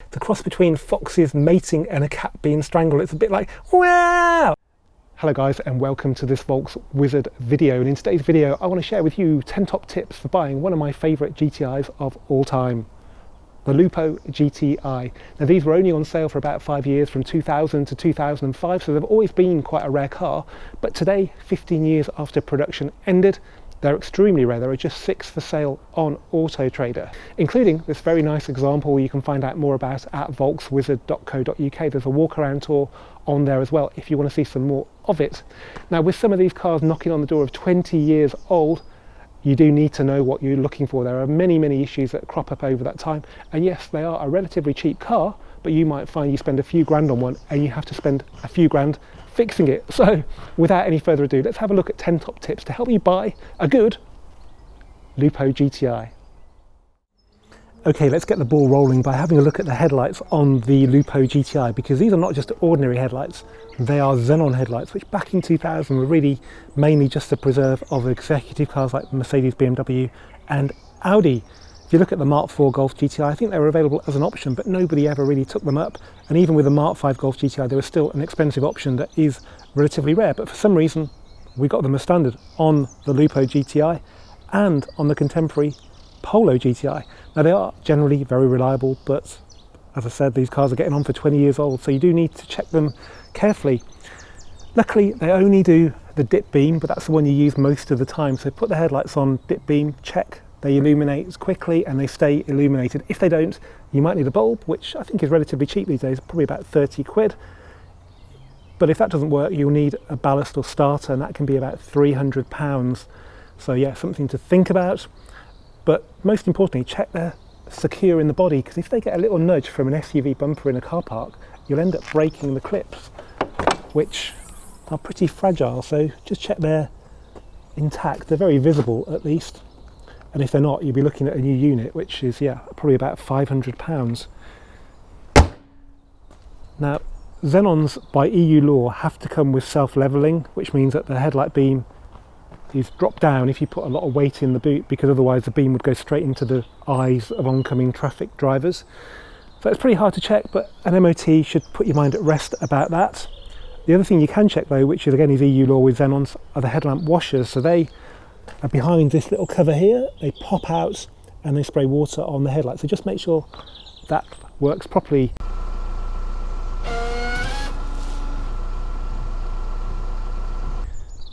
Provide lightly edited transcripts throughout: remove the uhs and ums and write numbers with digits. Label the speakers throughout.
Speaker 1: It's a cross between foxes mating and a cat being strangled. It's a bit like, wow! Hello guys, and welcome to this Volks Wizard video. And in today's video, I want to share with you 10 top tips for buying one of my favourite GTIs of all time, the Lupo GTI. Now these were only on sale for about 5 years, from 2000 to 2005, so they've always been quite a rare car. But today, 15 years after production ended, they're extremely rare. There are just 6 for sale on Auto Trader, including this very nice example you can find out more about at volkswizard.co.uk. There's a walk around tour on there as well if you want to see some more of it. Now with some of these cars knocking on the door of 20 years old, you do need to know what you're looking for. There are many issues that crop up over that time, and yes, they are a relatively cheap car, but you might find you spend a few grand on one and you have to spend a few grand fixing it. So without any further ado, let's have a look at 10 top tips to help you buy a good Lupo GTI. Okay, let's get the ball rolling by having a look at the headlights on the Lupo GTI, because these are not just ordinary headlights, they are xenon headlights, which back in 2000 were really mainly just the preserve of executive cars like Mercedes, BMW and Audi. If you look at the Mark IV Golf GTI, I think they were available as an option, but nobody ever really took them up. And even with the Mark V Golf GTI, they were still an expensive option that is relatively rare. But for some reason, we got them as standard on the Lupo GTI and on the contemporary Polo GTI. Now they are generally very reliable, but as I said, these cars are getting on for 20 years old, so you do need to check them carefully. Luckily, they only do the dip beam, but that's the one you use most of the time. So put the headlights on dip beam, check they illuminate quickly and they stay illuminated. If they don't, you might need a bulb, which I think is relatively cheap these days, probably about 30 quid. But if that doesn't work, you'll need a ballast or starter, and that can be about £300. So yeah, something to think about. But most importantly, check they're secure in the body, because if they get a little nudge from an SUV bumper in a car park, you'll end up breaking the clips, which are pretty fragile. So just check they're intact. They're very visible at least. And if they're not, you'll be looking at a new unit, which is, yeah, probably about £500. Now, xenons by EU law have to come with self-levelling, which means that the headlight beam is dropped down if you put a lot of weight in the boot, because otherwise the beam would go straight into the eyes of oncoming traffic drivers. So it's pretty hard to check, but an MOT should put your mind at rest about that. The other thing you can check though, which is again is EU law with xenons, are the headlamp washers. So they are behind this little cover here. They pop out and they spray water on the headlight. So just make sure that works properly.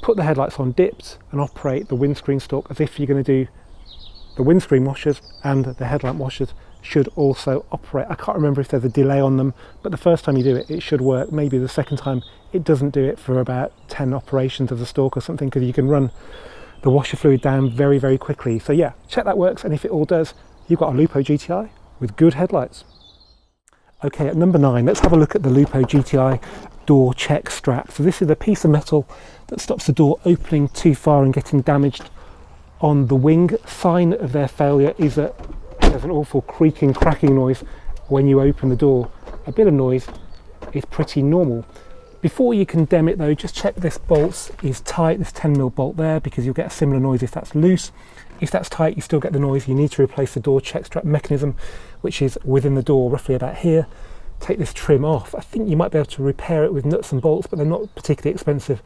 Speaker 1: Put the headlights on dipped and operate the windscreen stalk as if you're going to do the windscreen washers, and the headlamp washers should also operate. I can't remember if there's a delay on them, but the first time you do it, it should work. Maybe the second time it doesn't do it for about 10 operations of the stalk or something, because you can run the washer fluid down very quickly. So yeah, check that works, and if it all does, you've got a Lupo GTI with good headlights. Okay, at number 9, let's have a look at the Lupo GTI door check strap. So this is a piece of metal that stops the door opening too far and getting damaged on the wing. Sign of their failure is that there's an awful creaking, cracking noise when you open the door. A bit of noise is pretty normal. Before you condemn it though, just check this bolt is tight, this 10mm bolt there, because you'll get a similar noise if that's loose. If that's tight, you still get the noise. You need to replace the door check strap mechanism, which is within the door, roughly about here. Take this trim off. I think you might be able to repair it with nuts and bolts, but they're not particularly expensive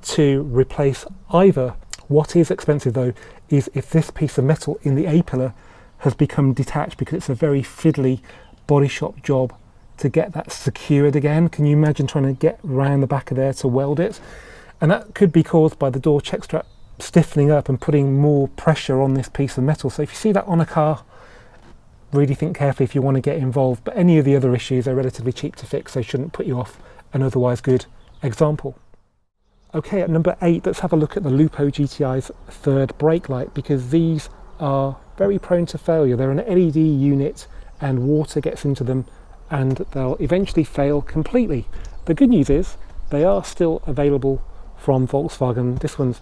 Speaker 1: to replace either. What is expensive though is if this piece of metal in the A-pillar has become detached, because it's a very fiddly body shop job to get that secured again. Can you imagine trying to get around the back of there to weld it? And that could be caused by the door check strap stiffening up and putting more pressure on this piece of metal. So if you see that on a car, really think carefully if you want to get involved. But any of the other issues are relatively cheap to fix, so shouldn't put you off an otherwise good example. Okay, at number 8, let's have a look at the Lupo GTI's third brake light, because these are very prone to failure. They're an LED unit and water gets into them and they'll eventually fail completely. The good news is they are still available from Volkswagen. This one's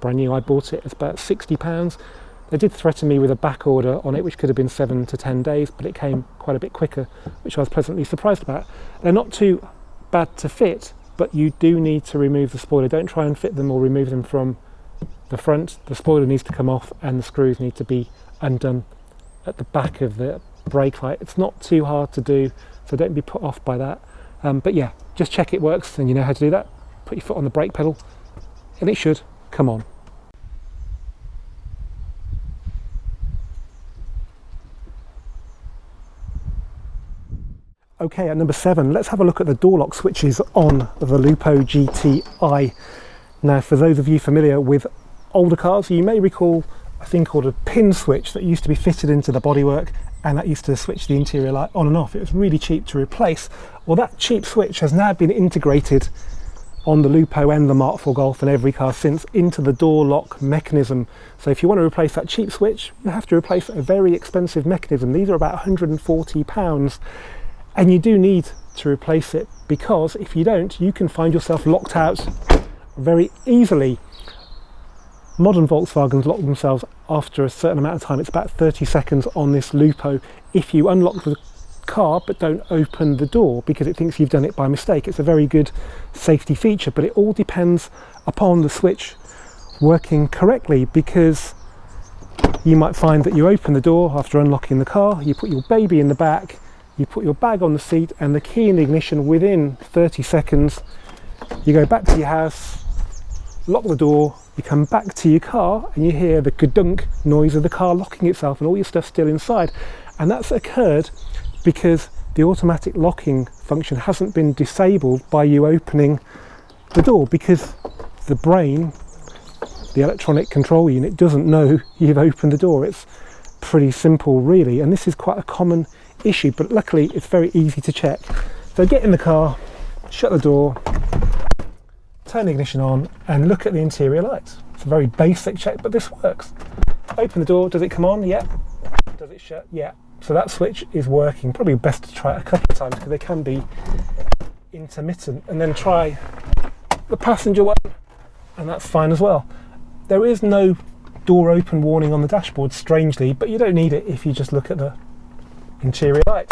Speaker 1: brand new. I bought it. It's about £60. They did threaten me with a back order on it, which could have been 7 to 10 days, but it came quite a bit quicker, which I was pleasantly surprised about. They're not too bad to fit, but you do need to remove the spoiler. Don't try and fit them or remove them from the front. The spoiler needs to come off and the screws need to be undone at the back of the brake light. It's not too hard to do, so don't be put off by that. But yeah, just check it works and you know how to do that. Put your foot on the brake pedal and it should come on. Okay, at number 7, let's have a look at the door lock switches on the Lupo GTI. Now, for those of you familiar with older cars, you may recall a thing called a pin switch that used to be fitted into the bodywork, and that used to switch the interior light on and off. It was really cheap to replace. Well, that cheap switch has now been integrated on the Lupo and the Mark IV Golf and every car since into the door lock mechanism. So if you want to replace that cheap switch, you have to replace a very expensive mechanism. These are about £140. And you do need to replace it, because if you don't, you can find yourself locked out very easily. Modern Volkswagens lock themselves after a certain amount of time. It's about 30 seconds on this Lupo if you unlock the car but don't open the door, because it thinks you've done it by mistake. It's a very good safety feature, but it all depends upon the switch working correctly, because you might find that you open the door after unlocking the car, you put your baby in the back, you put your bag on the seat and the key in the ignition. Within 30 seconds you go back to your house, lock the door, you come back to your car and you hear the ka-dunk noise of the car locking itself and all your stuff's still inside. And that's occurred because the automatic locking function hasn't been disabled by you opening the door, because the brain, the electronic control unit, doesn't know you've opened the door. It's pretty simple really, and this is quite a common issue, but luckily it's very easy to check. So get in the car, shut the door, turn the ignition on and look at the interior lights. It's a very basic check, but this works. Open the door, does it come on? Yeah. Does it shut? Yeah. So that switch is working. Probably best to try it a couple of times because they can be intermittent, and then try the passenger one and that's fine as well. There is no door open warning on the dashboard, strangely, but you don't need it if you just look at the interior light.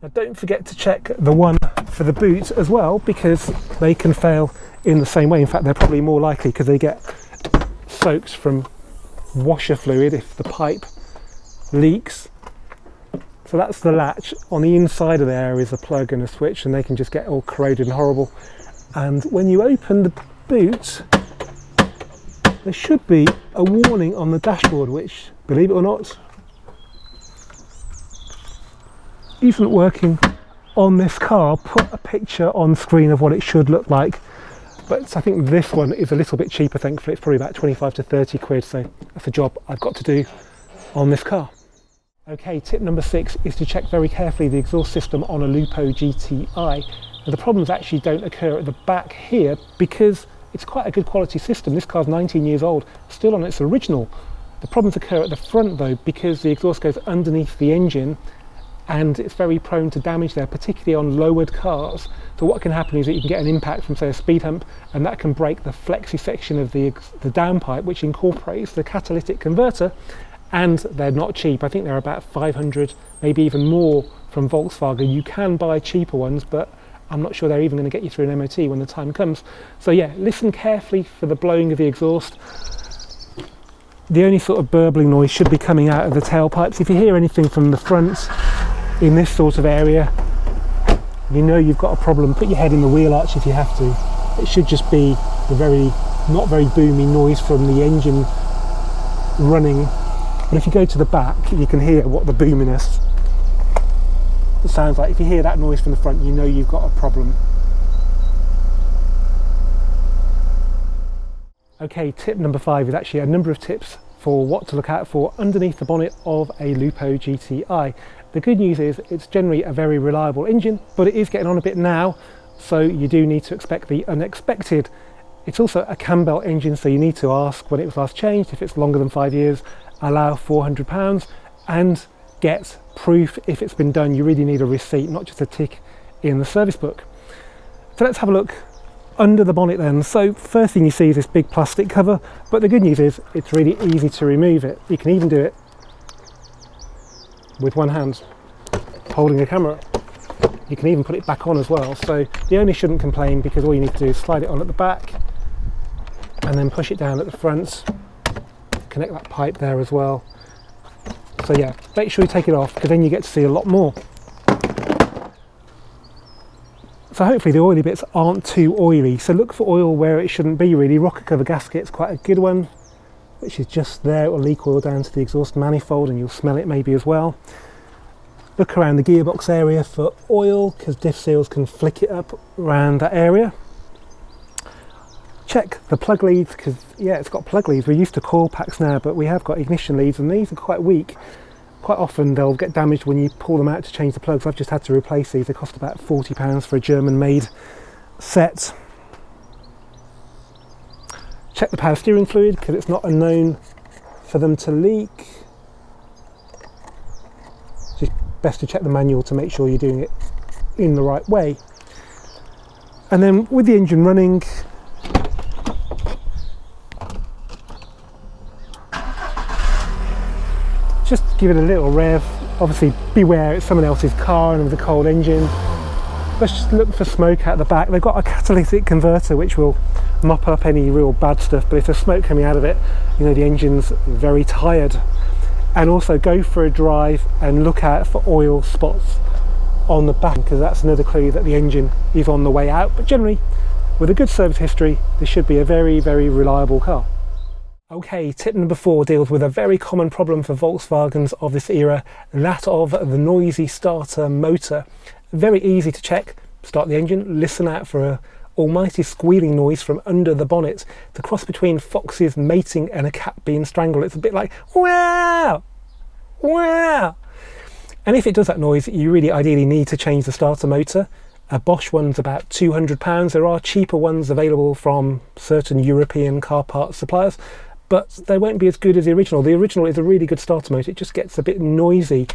Speaker 1: Now don't forget to check the one for the boot as well, because they can fail in the same way. In fact, they're probably more likely because they get soaked from washer fluid if the pipe leaks. So that's the latch. On the inside of there is a plug and a switch, and they can just get all corroded and horrible. And when you open the boot, there should be a warning on the dashboard, which, believe it or not, isn't working on this car. I'll put a picture on screen of what it should look like, but I think this one is a little bit cheaper, thankfully. It's probably about 25 to 30 quid, so that's a job I've got to do on this car. Okay, tip number 6 is to check very carefully the exhaust system on a Lupo GTI. Now, the problems actually don't occur at the back here because it's quite a good quality system. This car's 19 years old, still on its original. The problems occur at the front though, because the exhaust goes underneath the engine and it's very prone to damage there, particularly on lowered cars. So what can happen is that you can get an impact from, say, a speed hump, and that can break the flexi section of the downpipe, which incorporates the catalytic converter, and they're not cheap. I think they're about 500, maybe even more from Volkswagen. You can buy cheaper ones, but I'm not sure they're even going to get you through an MOT when the time comes. So yeah, listen carefully for the blowing of the exhaust. The only sort of burbling noise should be coming out of the tailpipes. If you hear anything from the front in this sort of area, you know you've got a problem. Put your head in the wheel arch if you have to. It should just be the not very boomy noise from the engine running. But if you go to the back, you can hear what the boominess sounds like. If you hear that noise from the front, you know you've got a problem. Okay, tip number 5 is actually a number of tips for what to look out for underneath the bonnet of a Lupo GTI. The good news is it's generally a very reliable engine, but it is getting on a bit now, so you do need to expect the unexpected. It's also a cam belt engine, so you need to ask when it was last changed. If it's longer than 5 years, allow £400 and get proof if it's been done. You really need a receipt, not just a tick in the service book. So let's have a look under the bonnet then. So first thing you see is this big plastic cover, but the good news is it's really easy to remove it. You can even do it with one hand holding a camera. You can even put it back on as well, so the owner shouldn't complain, because all you need to do is slide it on at the back and then push it down at the front, connect that pipe there as well. So yeah, make sure you take it off, because then you get to see a lot more. So hopefully the oily bits aren't too oily. So look for oil where it shouldn't be really. Rocker cover gasket's quite a good one, which is just there. It will leak oil down to the exhaust manifold and you'll smell it maybe as well. Look around the gearbox area for oil, because diff seals can flick it up around that area. Check the plug leads, because yeah, it's got plug leads. We're used to coil packs now, but we have got ignition leads, and these are quite weak. Quite often they'll get damaged when you pull them out to change the plugs. I've just had to replace these. They cost about £40 for a German made set. Check the power steering fluid, because it's not unknown for them to leak. It's best to check the manual to make sure you're doing it in the right way. And then with the engine running, just give it a little rev. Obviously beware, it's someone else's car and with a cold engine. Let's just look for smoke out the back. They've got a catalytic converter which will mop up any real bad stuff, but if there's smoke coming out of it, you know the engine's very tired. And also go for a drive and look out for oil spots on the back, because that's another clue that the engine is on the way out. But generally, with a good service history, this should be a very, very reliable car. Okay, tip number 4 deals with a very common problem for Volkswagens of this era, that of the noisy starter motor. Very easy to check. Start the engine, listen out for a almighty squealing noise from under the bonnet. The cross between foxes mating and a cat being strangled. It's a bit like wow, wow. And if it does that noise, you really ideally need to change the starter motor. A Bosch one's about £200. There are cheaper ones available from certain European car parts suppliers, but they won't be as good as the original. The original is a really good starter motor. It just gets a bit noisy.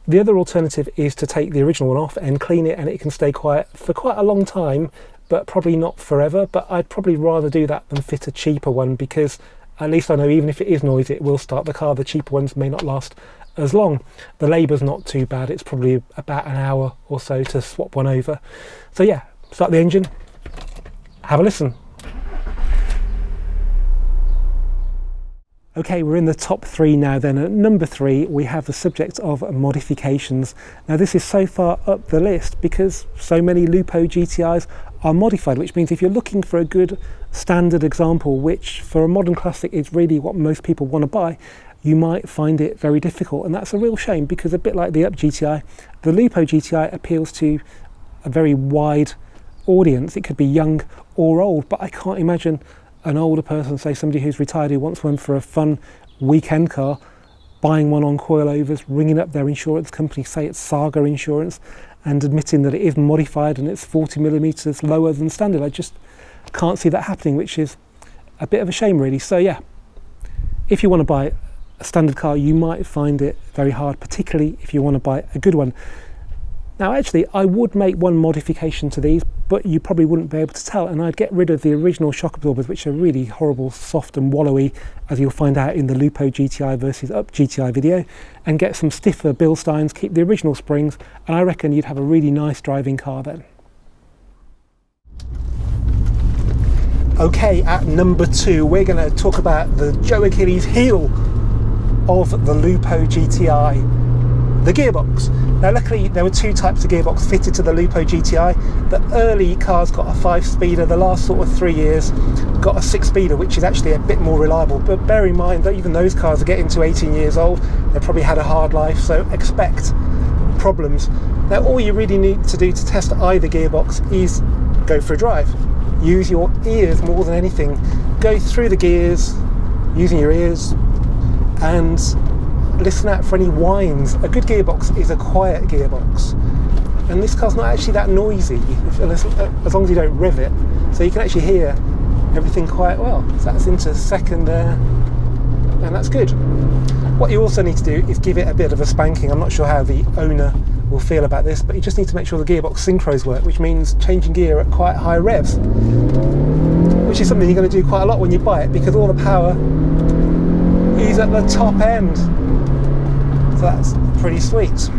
Speaker 1: The other alternative is to take the original one off and clean it, and it can stay quiet for quite a long time, but probably not forever. But I'd probably rather do that than fit a cheaper one, because at least I know even if it is noisy, it will start the car. The cheaper ones may not last as long. The labour's not too bad. It's probably about an hour or so to swap one over. So yeah, start the engine, have a listen. Okay, we're in the top 3 now then. At number 3, we have the subject of modifications. Now this is so far up the list because so many Lupo GTIs are modified, which means if you're looking for a good standard example, which for a modern classic is really what most people want to buy, you might find it very difficult. And that's a real shame, because a bit like the Up GTI, the Lupo GTI appeals to a very wide audience. It could be young or old, but I can't imagine an older person, say somebody who's retired who wants one for a fun weekend car, buying one on coilovers, ringing up their insurance company, say it's Saga Insurance, and admitting that it is modified and it's 40mm lower than standard. I just can't see that happening, which is a bit of a shame really. So yeah, if you want to buy a standard car, you might find it very hard, particularly if you want to buy a good one. Now actually, I would make one modification to these, but you probably wouldn't be able to tell, and I'd get rid of the original shock absorbers, which are really horrible, soft and wallowy, as you'll find out in the Lupo GTI versus Up GTI video, and get some stiffer Bilsteins, keep the original springs, and I reckon you'd have a really nice driving car then. Okay, at number 2, we're going to talk about the Joe Achilles heel of the Lupo GTI. The gearbox. Now luckily there were 2 types of gearbox fitted to the Lupo GTI. The early cars got a 5-speeder, the last sort of 3 years got a 6-speeder, which is actually a bit more reliable, but bear in mind that even those cars are getting to 18 years old. They probably had a hard life, so expect problems. Now all you really need to do to test either gearbox is go for a drive. Use your ears more than anything. Go through the gears using your ears and listen out for any whines. A good gearbox is a quiet gearbox, and this car's not actually that noisy as long as you don't rev it, so you can actually hear everything quite well. So that's into second there, and that's good. What you also need to do is give it a bit of a spanking. I'm not sure how the owner will feel about this, but you just need to make sure the gearbox synchros work, which means changing gear at quite high revs, which is something you're going to do quite a lot when you buy it, because all the power is at the top end. So that's pretty sweet.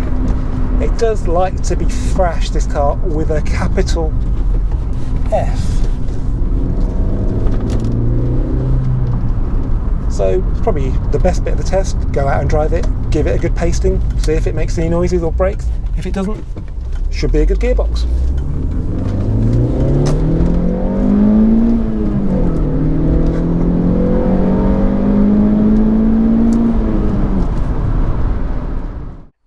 Speaker 1: It does like to be thrashed, this car, with a capital F. So probably the best bit of the test, go out and drive it, give it a good pasting, see if it makes any noises or breaks. If it doesn't, should be a good gearbox.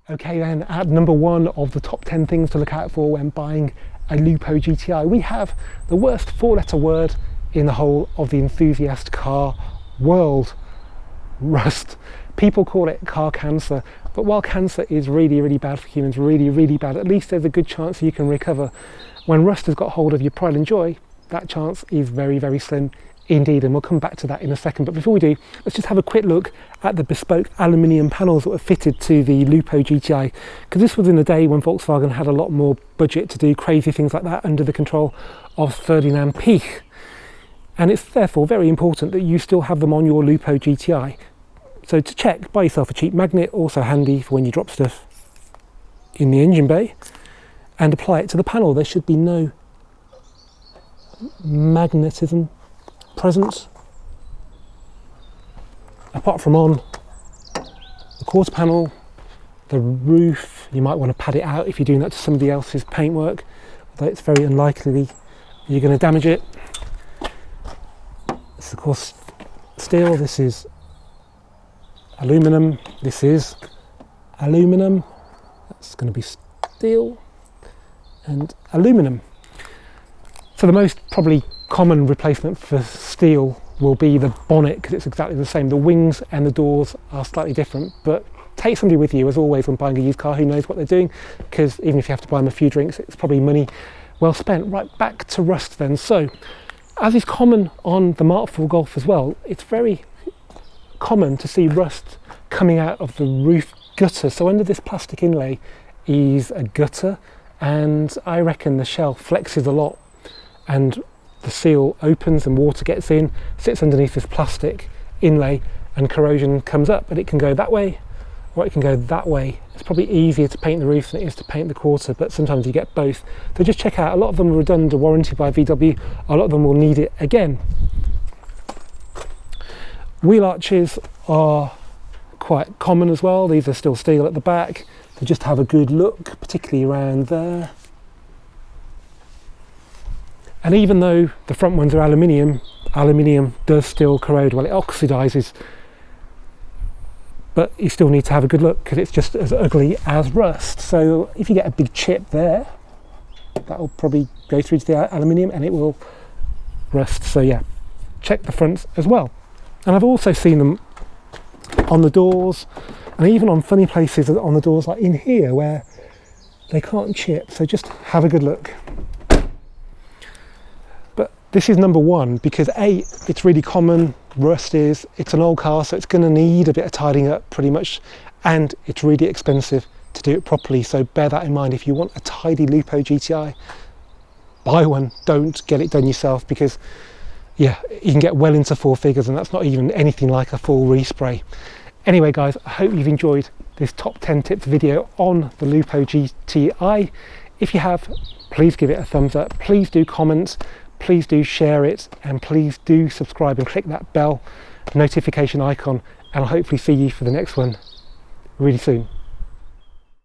Speaker 1: Okay then, at number 1 of the top 10 things to look out for when buying a Lupo GTI, we have the worst 4-letter word in the whole of the enthusiast car world: rust. People call it car cancer, but while cancer is really, really bad for humans, really, really bad, at least there's a good chance you can recover. When rust has got hold of your pride and joy, that chance is very, very slim indeed, and we'll come back to that in a second. But before we do, let's just have a quick look at the bespoke aluminium panels that were fitted to the Lupo GTI, because this was in a day when Volkswagen had a lot more budget to do crazy things like that under the control of Ferdinand Piech, and it's therefore very important that you still have them on your Lupo GTI. So to check, buy yourself a cheap magnet, also handy for when you drop stuff in the engine bay, and apply it to the panel. There should be no magnetism present apart from on the quarter panel. The roof, you might want to pad it out if you're doing that to somebody else's paintwork, although it's very unlikely you're going to damage it. It's of course steel, this is aluminum, this is aluminum, that's going to be steel and aluminum. So the most probably common replacement for steel will be the bonnet, because it's exactly the same. The wings and the doors are slightly different, but take somebody with you as always when buying a used car who knows what they're doing, because even if you have to buy them a few drinks, it's probably money well spent. Right, back to rust then. So as is common on the Mark IV Golf as well, it's very common to see rust coming out of the roof gutter. So under this plastic inlay is a gutter, and I reckon the shell flexes a lot and the seal opens and water gets in, sits underneath this plastic inlay, and corrosion comes up. But it can go that way or it can go that way. It's probably easier to paint the roof than it is to paint the quarter, but sometimes you get both. So just check out, a lot of them are done under warranty by VW, a lot of them will need it again. Wheel arches are quite common as well. These are still steel at the back. So just have a good look, particularly around there. And even though the front ones are aluminium, aluminium does still corrode. Well, it oxidizes, but you still need to have a good look because it's just as ugly as rust. So if you get a big chip there, that will probably go through to the aluminium and it will rust. So yeah, check the fronts as well. And I've also seen them on the doors and even on funny places on the doors, like in here where they can't chip. So just have a good look. But this is number 1 because A, it's really common, rust is, it's an old car, so it's going to need a bit of tidying up pretty much, and it's really expensive to do it properly. So bear that in mind. If you want a tidy Lupo GTI, buy one, don't get it done yourself, because yeah, you can get well into 4 figures and that's not even anything like a full respray. Anyway guys, I hope you've enjoyed this top 10 tips video on the Lupo GTI. If you have, please give it a thumbs up, please do comment, please do share it, and please do subscribe and click that bell notification icon, and I'll hopefully see you for the next one really soon.